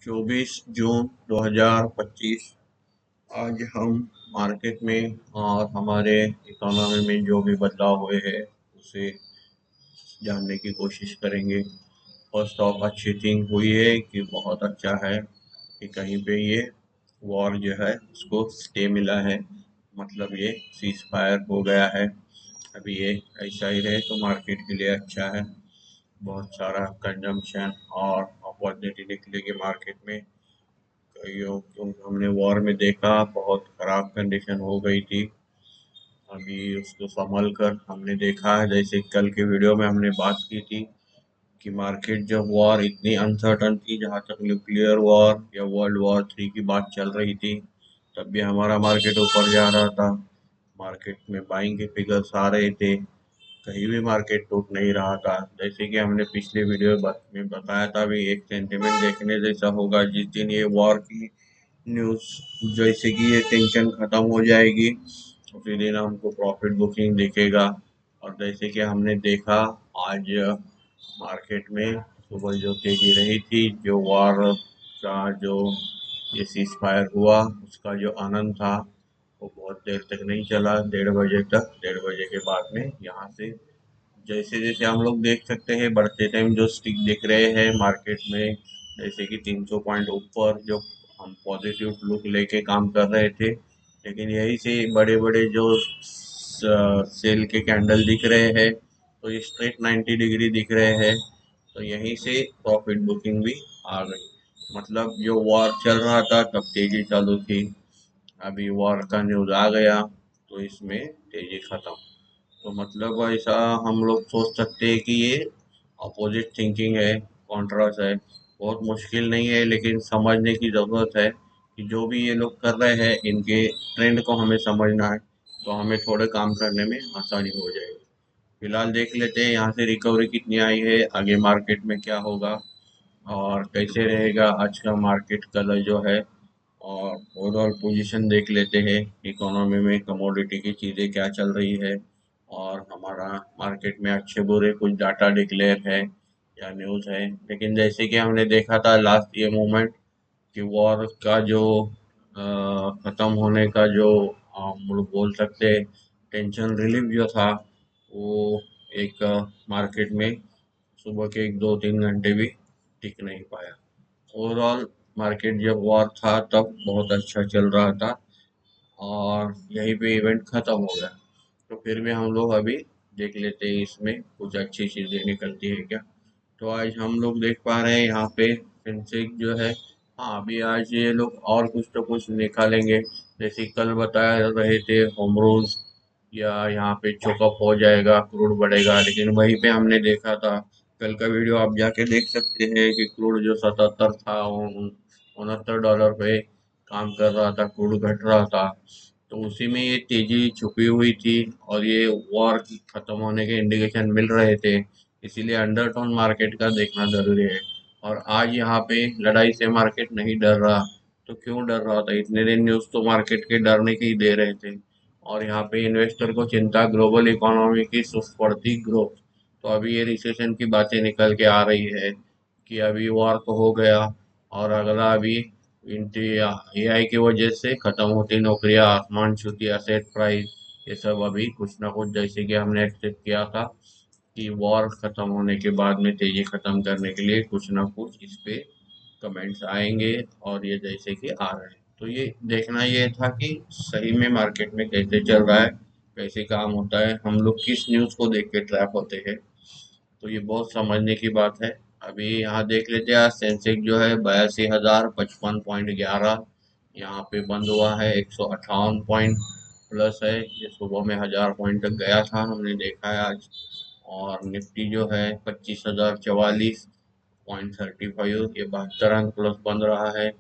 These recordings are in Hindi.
24 जून 2025। आज हम मार्केट में और हमारे इकोनॉमी में जो भी बदलाव हुए हैं उसे जानने की कोशिश करेंगे। फर्स्ट ऑफ अच्छी थिंग हुई है कि बहुत अच्छा है कि कहीं पे ये वॉर जो है उसको स्टे मिला है, मतलब ये सीज फायर हो गया है। अभी ये ऐसा ही रहे तो मार्केट के लिए अच्छा है। बहुत सारा कंजम्पशन और अपॉर्चुनिटी निकलेगी मार्केट में। क्योंकि हमने वॉर में देखा बहुत खराब कंडीशन हो गई थी। अभी उसको संभल कर हमने देखा है, जैसे कल के वीडियो में हमने बात की थी कि मार्केट जब वॉर इतनी अनसर्टन थी, जहाँ तक न्यूक्लियर वॉर या वर्ल्ड वॉर 3 की बात चल रही थी, तब भी हमारा मार्केट ऊपर जा रहा था। मार्केट में बाइंग के फिगर्स आ रहे थे, कहीं भी मार्केट टूट नहीं रहा था। जैसे कि हमने पिछले वीडियो में बताया था, भी एक सेंटिमेंट देखने जैसा होगा जिस दिन ये वॉर की न्यूज़, जैसे कि ये टेंशन खत्म हो जाएगी उसी दिन हमको प्रॉफिट बुकिंग दिखेगा। और जैसे कि हमने देखा आज मार्केट में सुबह जो तेजी रही थी, जो वॉर का जो ये सीज फायर हुआ उसका जो आनंद था वो बहुत देर तक नहीं चला, 1:30 बजे तक। 1:30 बजे के बाद में यहाँ से जैसे जैसे हम लोग देख सकते हैं बढ़ते टाइम जो स्टिक दिख रहे हैं मार्केट में, जैसे कि 300 पॉइंट ऊपर जो हम पॉजिटिव लुक लेके काम कर रहे थे, लेकिन यही से बड़े बड़े जो सेल के कैंडल दिख रहे हैं तो ये स्ट्रेट 90 डिग्री दिख रहे हैं, तो यहीं से प्रॉफिट बुकिंग भी आ गई। मतलब जो वॉर चल रहा था तब तेजी चालू थी, अभी वॉर का न्यूज़ आ गया तो इसमें तेजी खत्म। तो मतलब ऐसा हम लोग सोच सकते हैं कि ये अपोजिट थिंकिंग है, कॉन्ट्रास्ट है। बहुत मुश्किल नहीं है लेकिन समझने की ज़रूरत है कि जो भी ये लोग कर रहे हैं इनके ट्रेंड को हमें समझना है, तो हमें थोड़े काम करने में आसानी हो जाएगी। फिलहाल देख लेते हैं यहाँ से रिकवरी कितनी आई है, आगे मार्केट में क्या होगा और कैसे रहेगा आज का मार्केट कलर जो है। और ओवरऑल पोजीशन देख लेते हैं, इकोनॉमी में कमोडिटी की चीज़ें क्या चल रही है और हमारा मार्केट में अच्छे बुरे कुछ डाटा डिक्लेयर है या न्यूज़ है। लेकिन जैसे कि हमने देखा था लास्ट ये मोमेंट कि वॉर का जो ख़त्म होने का जो हम लोग बोल सकते हैं टेंशन रिलीफ जो था वो एक मार्केट में सुबह के 1 2 3 घंटे भी टिक नहीं पाया। ओवरऑल मार्केट जब वॉर था तब बहुत अच्छा चल रहा था और यहीं पे इवेंट खत्म हो गया। तो फिर भी हम लोग अभी देख लेते हैं इसमें कुछ अच्छी चीज़ें निकलती है क्या। तो आज हम लोग देख पा रहे हैं यहाँ पे सेंसेक्स जो है, हाँ अभी आज ये लोग और कुछ तो कुछ निकालेंगे। जैसे कल बताया रहे थे होम रूल्स या यहाँ पे चोकअप हो जाएगा, क्रूड बढ़ेगा, लेकिन वहीं पे हमने देखा था कल का वीडियो आप जाके देख सकते हैं कि क्रूड जो 77 था वो $69 पे काम कर रहा था, क्रूड घट रहा था। तो उसी में ये तेजी छुपी हुई थी और ये वॉर की खत्म होने के इंडिकेशन मिल रहे थे, इसीलिए अंडरटोन मार्केट का देखना जरूरी है। और आज यहाँ पे लड़ाई से मार्केट नहीं डर रहा, तो क्यों डर रहा था? इतने दिन न्यूज़ तो मार्केट के डरने के ही दे रहे थे। और यहाँ पे इन्वेस्टर को चिंता ग्लोबल इकोनॉमी की सुस्त बढ़ती ग्रोथ। तो अभी ये रिसेशन की बातें निकल के आ रही है कि अभी वॉर तो हो गया और अगला अभी एआई की वजह से खत्म होती नौकरियां, आसमान छूती असेट प्राइस, ये सब अभी कुछ ना कुछ जैसे कि हमने एक्सपेक्ट किया था कि वॉर खत्म होने के बाद में तेजी खत्म करने के लिए कुछ ना कुछ इस पे कमेंट्स आएंगे और ये जैसे कि आ रहे हैं। तो ये देखना ये था कि सही में मार्केट में कैसे चल रहा है, कैसे काम होता है, हम लोग किस न्यूज़ को देख के ट्रैप होते हैं। तो ये बहुत समझने की बात है। अभी यहाँ देख लेते हैं, आज सेंसेक्स जो है 82,055.11 यहाँ पे बंद हुआ है। 158 पॉइंट प्लस है, ये सुबह में 1000 पॉइंट तक गया था हमने देखा है आज। और निफ्टी जो है 25,044.35, ये 72 अंक प्लस बन रहा है।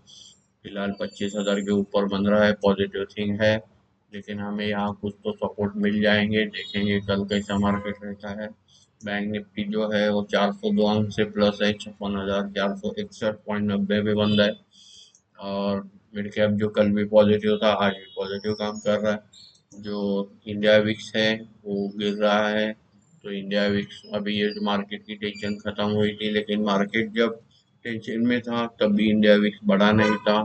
फिलहाल 25,000 के ऊपर बन रहा है, पॉजिटिव थिंग है। लेकिन हमें यहाँ कुछ तो सपोर्ट मिल जाएंगे, देखेंगे कल कैसा मार्केट रहता है। बैंक निफ्टी जो है वो 402 अंक से प्लस है, 56,461.90 पे बंद है। और मिड कैप जो कल भी पॉजिटिव था आज भी पॉजिटिव काम कर रहा है। जो इंडिया विक्स है वो गिर रहा है। तो इंडिया विक्स अभी ये जो मार्केट की टेंशन खत्म हुई थी, लेकिन मार्केट जब टेंशन में था, तब भी इंडिया विक्स बढ़ा नहीं था।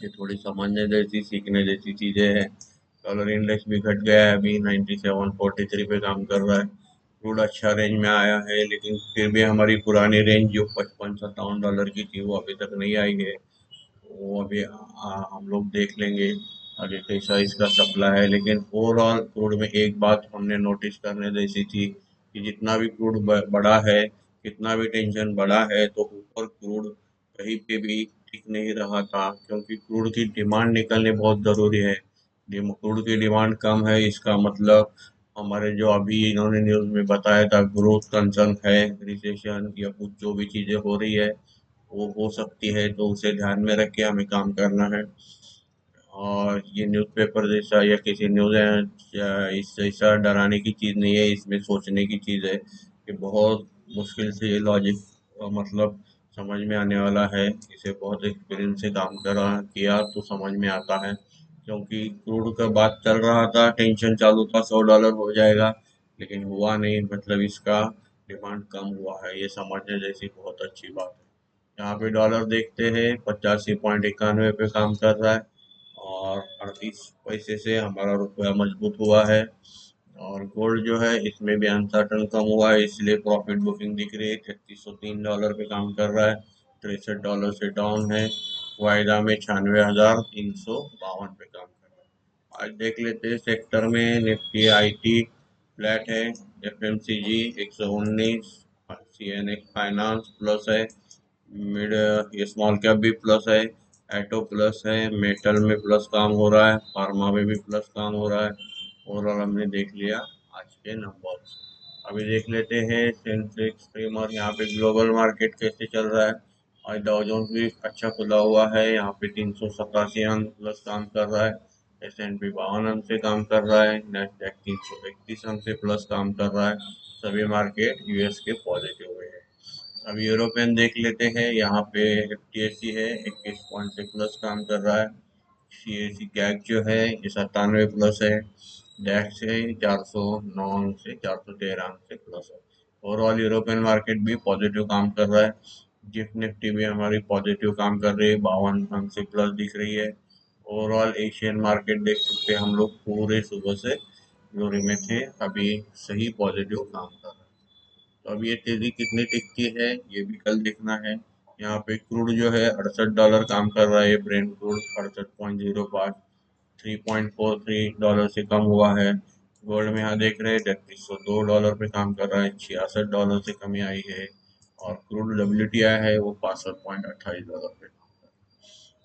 ये थोड़ी समझने जैसी सीखने जैसी चीजें हैं। डॉलर इंडेक्स भी घट गया है, अभी 9743 पे काम कर रहा है। क्रूड अच्छा रेंज में आया है, लेकिन फिर भी हमारी पुरानी रेंज जो 55-57 डॉलर की थी वो अभी तक नहीं आई है। वो अभी हम लोग देख लेंगे आगे कैसा इसका सप्लाई है। लेकिन ओवरऑल क्रूड में एक बात हमने नोटिस करने जैसी थी कि जितना भी क्रूड बढ़ा है, कितना भी टेंशन बढ़ा है, तो ऊपर क्रूड कहीं पे भी टिक नहीं रहा था, क्योंकि क्रूड की डिमांड निकलने बहुत ज़रूरी है। क्रूड की डिमांड कम है, इसका मतलब हमारे जो अभी इन्होंने न्यूज़ में बताया था ग्रोथ कंसर्न है, रिसेशन या कुछ जो भी चीज़ें हो रही है वो हो सकती है, तो उसे ध्यान में रख के हमें काम करना है। और ये न्यूज़पेपर जैसा या किसी न्यूज़ या इस ऐसा डराने की चीज़ नहीं है, इसमें सोचने की चीज़ है कि बहुत मुश्किल से ये लॉजिक मतलब समझ में आने वाला है। इसे बहुत एक्सपीरियंस से काम करा किया तो समझ में आता है। क्योंकि क्रूड का बात चल रहा था, टेंशन चालू था, $100 हो जाएगा, लेकिन हुआ नहीं, मतलब इसका डिमांड कम हुआ है। ये समझने जैसी बहुत अच्छी बात है। यहाँ पे डॉलर देखते हैं 85.91 पे काम कर रहा है, और 38 पैसे से हमारा रुपया मजबूत हुआ है। और गोल्ड जो है इसमें भी अनसर्टन कम हुआ है, इसलिए प्रॉफिट बुकिंग दिख रही है। $3303 पे काम कर रहा है, $63 से डाउन है। वायदा में 96,352 पे काम कर रहा है। आज देख लेते हैं सेक्टर में। निफ्टी आईटी फ्लैट है, एफएमसीजी 119, सीएनएक्स फाइनेंस प्लस है, मिड ये स्मॉल कैप भी प्लस है, एटो प्लस है, मेटल में प्लस काम हो रहा है, फार्मा में भी प्लस काम हो रहा है। ओवरऑल हमने देख लिया आज के नंबर्स। अभी देख लेते हैं सेंसेक्स प्रीम और यहाँ पे ग्लोबल मार्केट कैसे चल रहा है। आज डाउ जोन्स भी अच्छा खुला हुआ है, यहाँ पे 387 अंक प्लस काम कर रहा है। S&P 52 अंक से काम कर रहा है, नेस्डैक 331 अंक से प्लस काम कर रहा है। सभी मार्केट यूएस के पॉजिटिव में है। अब यूरोपियन देख लेते हैं, यहाँ पे FTSE है 21 पॉइंट से प्लस काम कर रहा है। CAC कैग जो है ये 97 प्लस है। डैक्स है 409 अंक से 413 अंक से प्लस है। ओवरऑल यूरोपियन मार्केट भी पॉजिटिव काम कर रहा है। जिफ निफ्टी भी हमारी पॉजिटिव काम कर रही है, 52 अंक से प्लस दिख रही है। ओवरऑल एशियन मार्केट देख सकते हैं हम लोग, पूरे सुबह से ग्लोरी में थे, अभी सही पॉजिटिव काम कर रहा है। तो अब ये तेजी कितनी टिकती है ये भी कल देखना है। यहाँ पे क्रूड जो है $68 काम कर रहा है, ब्रेंट क्रूड 68.05, $3.43 से कम हुआ है। गोल्ड में यहाँ देख रहे हैं $3302 पे काम कर रहा है, $66 से कमी आई है। और क्रूड WTI है वो $65.28 पे।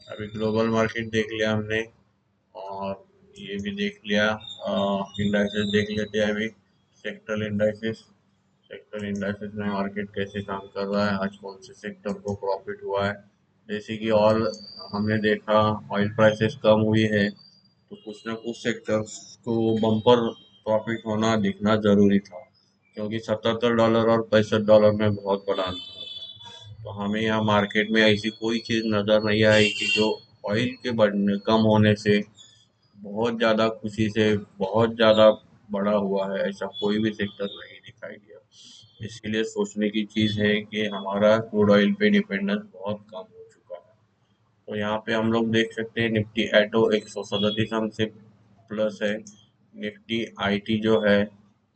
अभी ग्लोबल मार्केट देख लिया हमने, और ये भी देख लिया। इंडाइसेस देख लेते हैं अभी, सेक्टर इंडाइसेस। सेक्टर इंडाइसेस में मार्केट कैसे काम कर रहा है, आज कौन से सेक्टर को प्रॉफिट हुआ है। जैसे कि ऑल हमने देखा, ऑयल प्राइसेस कम हुई है, तो कुछ ना कुछ सेक्टर्स को बम्पर प्रॉफिट होना दिखना जरूरी था, क्योंकि $77 और $65 में बहुत बड़ा अंतर है। तो हमें यहाँ मार्केट में ऐसी कोई चीज़ नज़र नहीं आई कि जो ऑयल के बढ़ने कम होने से बहुत ज़्यादा खुशी से बहुत ज़्यादा बड़ा हुआ है, ऐसा कोई भी सेक्टर नहीं दिखाई दिया। इसीलिए सोचने की चीज़ है कि हमारा क्रूड ऑयल पे डिपेंडेंस बहुत कम हो चुका है। तो यहाँ पे हम लोग देख सकते हैं निफ्टी एटो 137 अंक से प्लस है। निफ्टी आईटी जो है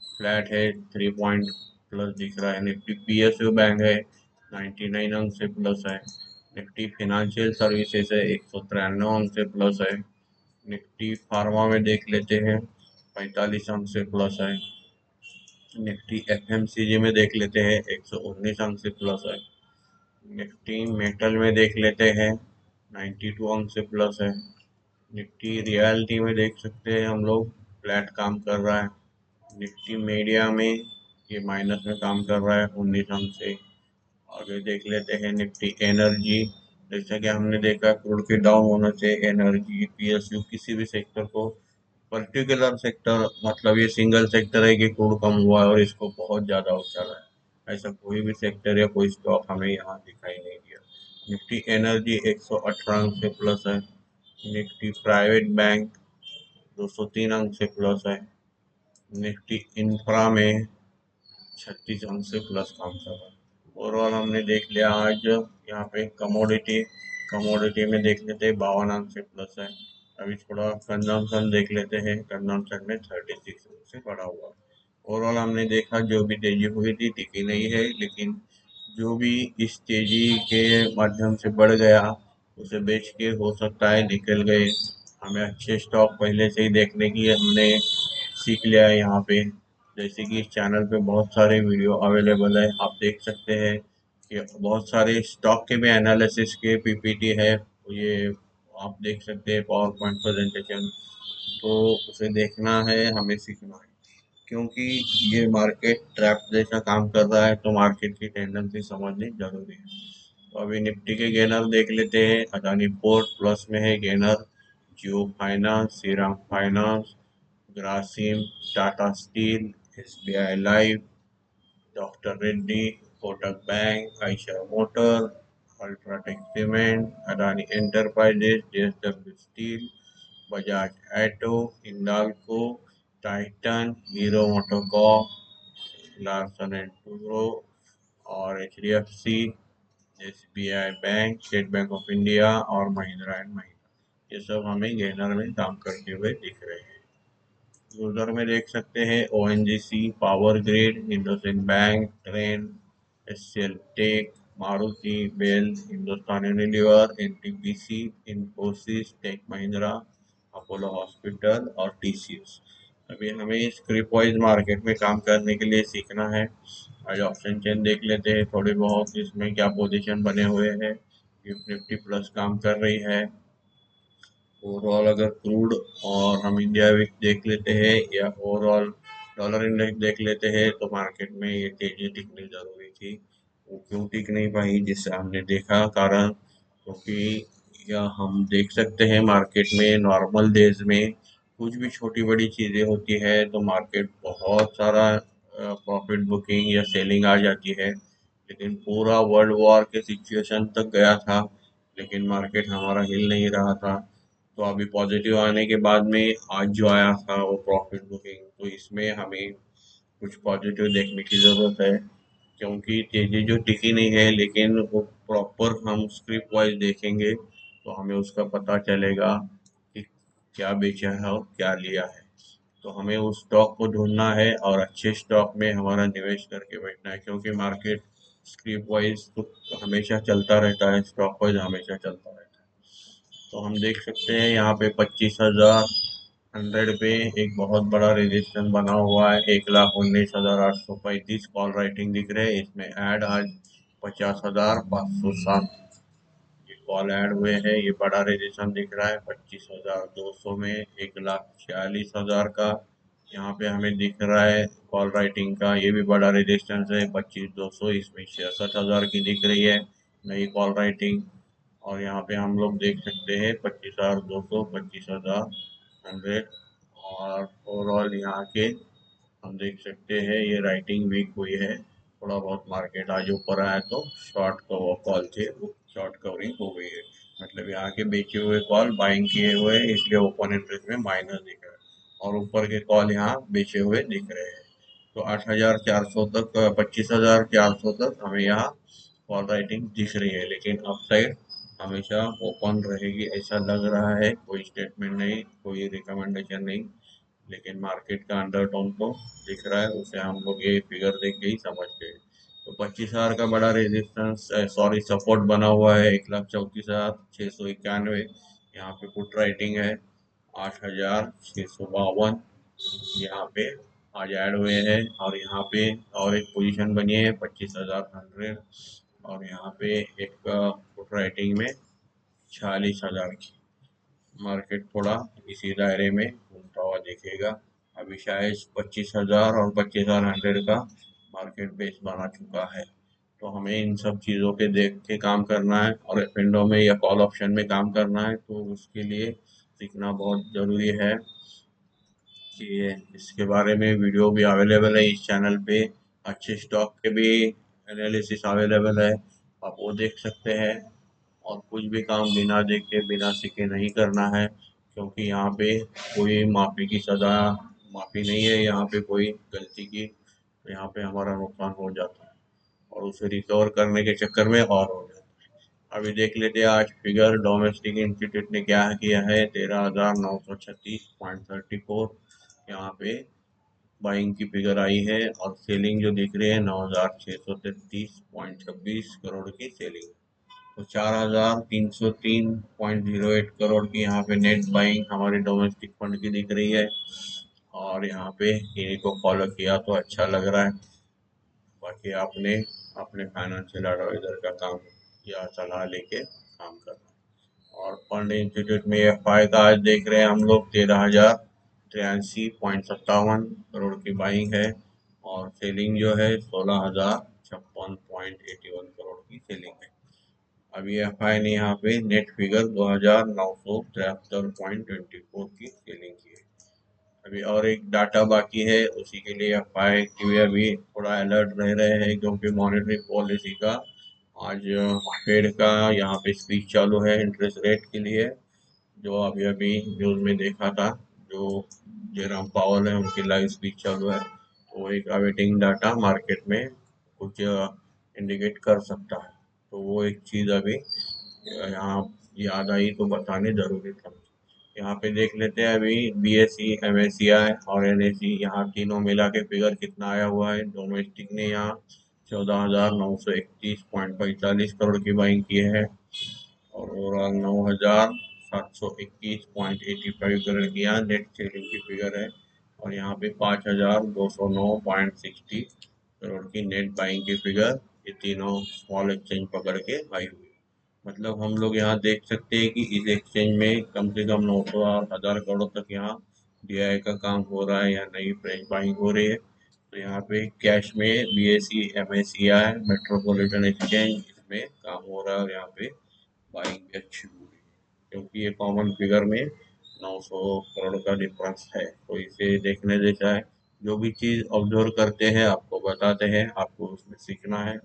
फ्लैट है, 3 पॉइंट प्लस दिख रहा है। निफ्टी PSU बैंक है 99 अंक से प्लस है। निफ्टी फिनेंशियल सर्विसेज है 193 अंक से प्लस है। निफ्टी फार्मा में देख लेते हैं, 45 अंक से प्लस है। निफ्टी FMCG में देख लेते हैं, 119 अंक से प्लस है। निफ्टी मेटल में देख लेते हैं, 92 अंक से प्लस है। निफ्टी रियलिटी में देख सकते हैं हम लोग, फ्लैट काम कर रहा है। निफ्टी मीडिया में ये माइनस में काम कर रहा है 19 अंक से। आगे देख लेते हैं निफ्टी एनर्जी। जैसा कि हमने देखा क्रूड के डाउन होने से एनर्जी PSU किसी भी सेक्टर को, पर्टिकुलर सेक्टर मतलब ये सिंगल सेक्टर है कि क्रूड कम हुआ है और इसको बहुत ज़्यादा उछाला है, ऐसा कोई भी सेक्टर या कोई स्टॉक हमें यहाँ दिखाई नहीं दिया। निफ्टी एनर्जी 118 अंक से प्लस है। निफ्टी प्राइवेट बैंक 203 अंक से प्लस है। निफ्टी इंफ्रा में 36 अंक से प्लस काम कर रहा है। ओवरऑल हमने देख लिया आज यहाँ पे कमोडिटी कमोडिटी में देख लेते हैं 52 अंक से प्लस है। अभी थोड़ा कंजम्पशन देख लेते हैं, कंजम्पशन में 36 से बढ़ा हुआ। ओवरऑल हमने देखा जो भी तेजी हुई थी टिकी नहीं है, लेकिन जो भी इस तेजी के माध्यम से बढ़ गया उसे बेच के हो सकता है निकल गए। हमें अच्छे स्टॉक पहले से ही देखने की हमने सीख लिया है यहाँ पे। जैसे कि इस चैनल पे बहुत सारे वीडियो अवेलेबल है, आप देख सकते हैं कि बहुत सारे स्टॉक के भी एनालिसिस के पीपीटी है। ये आप देख सकते हैं पावर पॉइंट प्रेजेंटेशन। तो उसे देखना है, हमें सीखना है, क्योंकि ये मार्केट ट्रैप जैसा काम कर रहा है, तो मार्केट की टेंडेंसी समझनी जरूरी है। तो अभी निफ्टी के गेनर देख लेते हैं। अदानी पोर्ट प्लस में है gainer, Jio finance, Shriram finance, Grasim, Tata steel, SBI life, doctor Reddy, Kotak bank, Eicher motor, UltraTech cement, Adani enterprises, JSW steel, Bajaj auto, Hindalco, Titan, Hero MotoCorp, Larsen and Toubro और HDFC, SBI bank, State Bank of India और महिंद्रा एंड महिंद्रा, ये सब हमें गेनर में काम करते हुए दिख रहे हैं। यूजर में देख सकते हैं ONGC, power grid, IndusInd bank, Trent, HCL tech, Maruti, BEL, Hindustan Unilever, NTPC, Infosys, tech Mahindra, Apollo hospital और टीसीएस। अभी हमें स्क्रिप वाइज मार्केट में काम करने के लिए सीखना है। आज ऑप्शन चेन देख लेते हैं थोड़ी बहुत, इसमें क्या पोजीशन बने हुए हैं। निफ्टी प्लस काम कर रही है। ओवरऑल अगर क्रूड और हम इंडिया विक्स देख लेते हैं या ओवरऑल डॉलर इंडेक्स देख लेते हैं, तो मार्केट में ये तेजी टिकनी जरूरी थी। वो क्यों टिक नहीं पाई, जिससे हमने देखा कारण, क्योंकि या हम देख सकते हैं मार्केट में नॉर्मल डेज में कुछ भी छोटी बड़ी चीज़ें होती है तो मार्केट बहुत सारा प्रॉफिट बुकिंग या सेलिंग आ जाती है। लेकिन पूरा वर्ल्ड वॉर के सिचुएशन तक गया था, लेकिन मार्केट हमारा हिल नहीं रहा था। तो अभी पॉजिटिव आने के बाद में आज जो आया था वो प्रॉफिट बुकिंग, तो इसमें हमें कुछ पॉजिटिव देखने की ज़रूरत है, क्योंकि तेजी जो टिकी नहीं है, लेकिन वो प्रॉपर हम स्क्रिप्ट वाइज देखेंगे तो हमें उसका पता चलेगा कि क्या बेचा है और क्या लिया है। तो हमें उस स्टॉक को ढूंढना है और अच्छे स्टॉक में हमारा निवेश करके बैठना है, क्योंकि मार्केट स्क्रिप्ट वाइज तो हमेशा चलता रहता है, स्टॉक वाइज हमेशा चलता रहता है। तो हम देख सकते हैं यहाँ पे 25,100 पे एक बहुत बड़ा रेजिस्टेंस बना हुआ है। 1,19,835 कॉल राइटिंग दिख रहे हैं, इसमें ऐड आज 50,507 ये कॉल ऐड हुए हैं। ये बड़ा रेजिस्टेंस दिख रहा है 25,200 में, 1,46,000 का यहाँ पे हमें दिख रहा है कॉल राइटिंग का। ये भी बड़ा रेजिस्टेंस है 25,200, इसमें 66,000 की दिख रही है नई कॉल राइटिंग। और यहाँ पे हम लोग देख सकते हैं 25,200, 25,100। और ओवरऑल यहाँ के हम देख सकते हैं ये राइटिंग वीक हुई है, थोड़ा बहुत मार्केट आज ऊपर आया तो शॉर्ट कवर कॉल थे वो शॉर्ट कवरिंग हो गई है। मतलब यहाँ के बेचे हुए कॉल बाइंग किए हुए हैं, इसलिए ओपन इंटरेस्ट में माइनस दिख रहा है और ऊपर के कॉल यहाँ बेचे हुए दिख रहे हैं। तो 8,400 तक, 25,400 तक हमें यहाँ कॉल राइटिंग दिख रही है, लेकिन अपसाइड हमेशा ओपन रहेगी ऐसा लग रहा है। कोई स्टेटमेंट नहीं, कोई रिकमेंडेशन नहीं, लेकिन मार्केट का अंडरटोन तो दिख रहा है, उसे हम लोग ये फिगर देख के ही समझ गए। तो 25,000 का बड़ा रेजिस्टेंस, सॉरी सपोर्ट बना हुआ है 1,34,691। यहाँ पे पुट राइटिंग है 8,652 यहाँ पे आज ऐड हुए हैं। और यहाँ पे और एक पोजीशन बनी है 25,100 और यहाँ पे एक पुट राइटिंग में 46,000 की। मार्केट थोड़ा इसी दायरे में घूमता हुआ दिखेगा। अभी शायद 25,000 और 25,100 का मार्केट बेस बना चुका है। तो हमें इन सब चीज़ों के देख के काम करना है, और एफ एंडो में या कॉल ऑप्शन में काम करना है, तो उसके लिए सीखना बहुत ज़रूरी है। कि इसके बारे में वीडियो भी अवेलेबल है इस चैनल पे, अच्छे स्टॉक के भी एनालिसिस अवेलेबल है, आप वो देख सकते हैं। और कुछ भी काम बिना देखे बिना सीखे नहीं करना है, क्योंकि यहाँ पे कोई माफ़ी की सज़ा, माफ़ी नहीं है यहाँ पे कोई गलती की, तो यहाँ पे हमारा नुकसान हो जाता है। और उसे रिकवर करने के चक्कर में और हो जाता है। अभी देख लेते हैं आज फिगर डोमेस्टिक इंस्टीट्यूट ने क्या किया है। 13,936.34 यहाँ पे बाइंग की फिगर आई है और सेलिंग जो दिख रही है 9,633.26 करोड़ की सेलिंग। तो 4,303.08 करोड़ की यहाँ पे नेट बाइंग हमारे डोमेस्टिक फंड की दिख रही है और यहाँ पे इन्हीं को फॉलो किया तो अच्छा लग रहा है। बाकी आपने अपने फाइनेंशियल एडवाइजर का काम या सलाह लेके काम करना। और फंड इंस्टीट्यूट में एफआई का आज देख रहे हैं हम लोग 13,083.57 करोड़ की बाइंग है और सेलिंग जो है 16,056.81 करोड़ की सेलिंग है। अभी एफआई ने यहाँ पे नेट फिगर 2,973.24 की सेलिंग की है। अभी और एक डाटा बाकी है, उसी के लिए एफआई की भी अभी थोड़ा अलर्ट रह रहे हैं क्योंकि मॉनेटरी पॉलिसी का आज फेड का यहाँ पे स्पीच चालू है इंटरेस्ट रेट के लिए, जो अभी अभी न्यूज़ में देखा था। जो जेरोम पावल है उनकी लाइव स्पीच चालू है, तो एक अवेटिंग डाटा मार्केट में कुछ इंडिकेट कर सकता है। तो वो एक चीज़ अभी यहाँ याद आई तो बताने जरूरी था। यहाँ पे देख लेते हैं अभी बीएसई एमएससीआई और एनएसई यहाँ तीनों मिला के फिगर कितना आया हुआ है। डोमेस्टिक ने यहाँ 14,931.45 करोड़ की बाइंग की है और ओवरऑल 9,721.85 करोड़ की यहाँ नेट सेलिंग की फिगर है और यहाँ पे 5,209.60 करोड़ की नेट बाइंग की फिगर ये तीनों स्मॉल एक्सचेंज पकड़ के आई हुई है। मतलब हम लोग यहाँ देख सकते हैं कि इस एक्सचेंज में कम से कम 900 और 1000 करोड़ तक यहाँ डीआई का काम हो रहा है या नई फ्रेश बाइंग हो रही है। तो यहाँ पे कैश में बीएसई एमएससीआई मेट्रोपॉलिटन एक्सचेंज इसमें काम हो रहा है और यहाँ पे बाइंग भी अच्छी हो रही है क्योंकि ये कॉमन फिगर में 900 करोड़ का डिफरेंस है। तो इसे देखने जैसा है। जो भी चीज़ ऑब्जर्व करते हैं आपको बताते हैं, आपको उसमें सीखना है।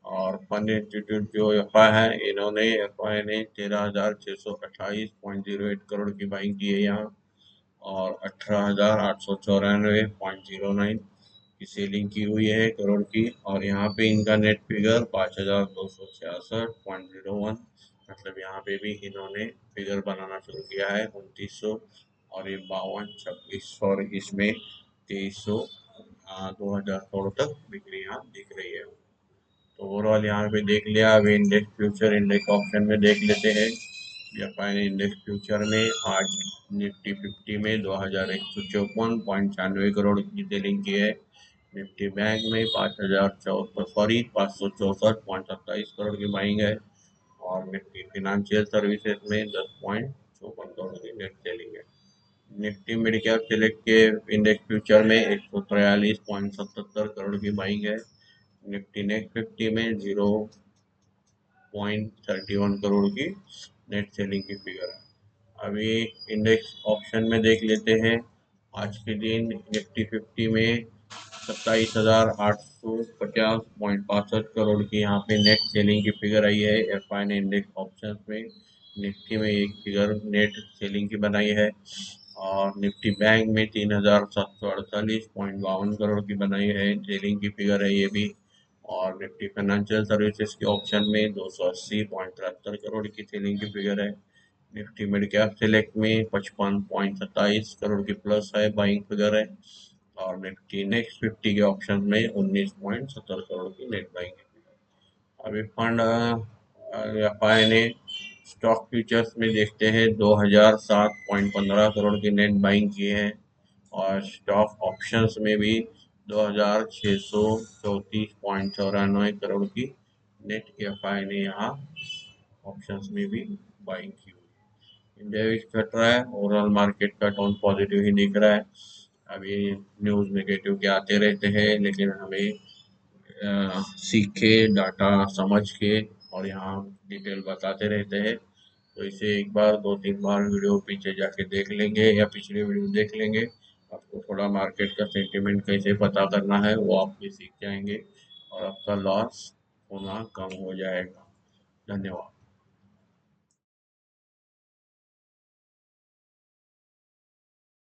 और फंड इंस्टीट्यूट जो एफआई है, इन्होंने एफआई ने 13,628.08 करोड़ की बाइंग की है यहाँ और 18,894.09 की सेलिंग की हुई है करोड़ की। और यहाँ पे इनका नेट फिगर 5,266.01, मतलब यहाँ पे भी इन्होंने फिगर बनाना शुरू किया है 2900 और ये 52, 26 और इसमें 2300 2000 करोड़ तक बिक्री यहाँ दिख रही है। तो ओवरऑल यहाँ पे देख लिया। अभी इंडेक्स फ्यूचर इंडेक्स ऑप्शन में देख लेते हैं। जापान इंडेक्स फ्यूचर में आज निफ्टी 50 में 2,154.96 करोड़ की सेलिंग की है। निफ्टी बैंक में 5,064 करोड़ की बाइंग है और निफ्टी फिनेंशियल सर्विसेज में 10.54 करोड़ की नेट सेलिंग है। निफ्टी मिड कैप सिलेक्ट के इंडेक्स फ्यूचर में 143.77 करोड़ की बाइंग है। निफ्टी नेक्स्ट 50 में 0.31 करोड़ की नेट सेलिंग की फिगर है। अभी इंडेक्स ऑप्शन में देख लेते हैं। आज के दिन निफ्टी 50 में 27,850.62 करोड़ की यहाँ पे नेट सेलिंग की फिगर आई है एफआई ने इंडेक्स ऑप्शन में। निफ्टी में एक फिगर नेट सेलिंग की बनाई है और निफ्टी बैंक में 3,748.52 करोड़ की बनाई है सेलिंग की फिगर है ये भी। और निफ्टी फाइनेंशियल सर्विसेज के ऑप्शन में 280.73 करोड़ की सेलिंग की फिगर है। निफ्टी मिड कैप सिलेक्ट में 55.27 करोड़ की प्लस है बाइंग फिगर है और निफ्टी नेक्स्ट 50 के ऑप्शन में 19.70 करोड़ की नेट बाइंग की फिगर। अभी फंड एफआई ने स्टॉक फ्यूचर्स में देखते हैं 2007.15 करोड़ की नेट बाइंग की है और स्टॉक ऑप्शंस में भी 2,634.94 करोड़ की नेट एफआई ने यहाँ ऑप्शंस में भी बाइंग की हुई। इंडिया भी घट रहा है, ओवरऑल मार्केट का टोन पॉजिटिव ही दिख रहा है। अभी न्यूज़ नेगेटिव के आते रहते हैं लेकिन हमें सीख के डाटा समझ के और यहाँ डिटेल बताते रहते हैं। तो इसे एक बार 2-3 बार वीडियो पीछे जाके देख लेंगे या पिछले वीडियो देख लेंगे, आपको थोड़ा मार्केट का सेंटिमेंट कैसे पता करना है वो आप भी सीख जाएंगे और आपका लॉस होना कम हो जाएगा। धन्यवाद।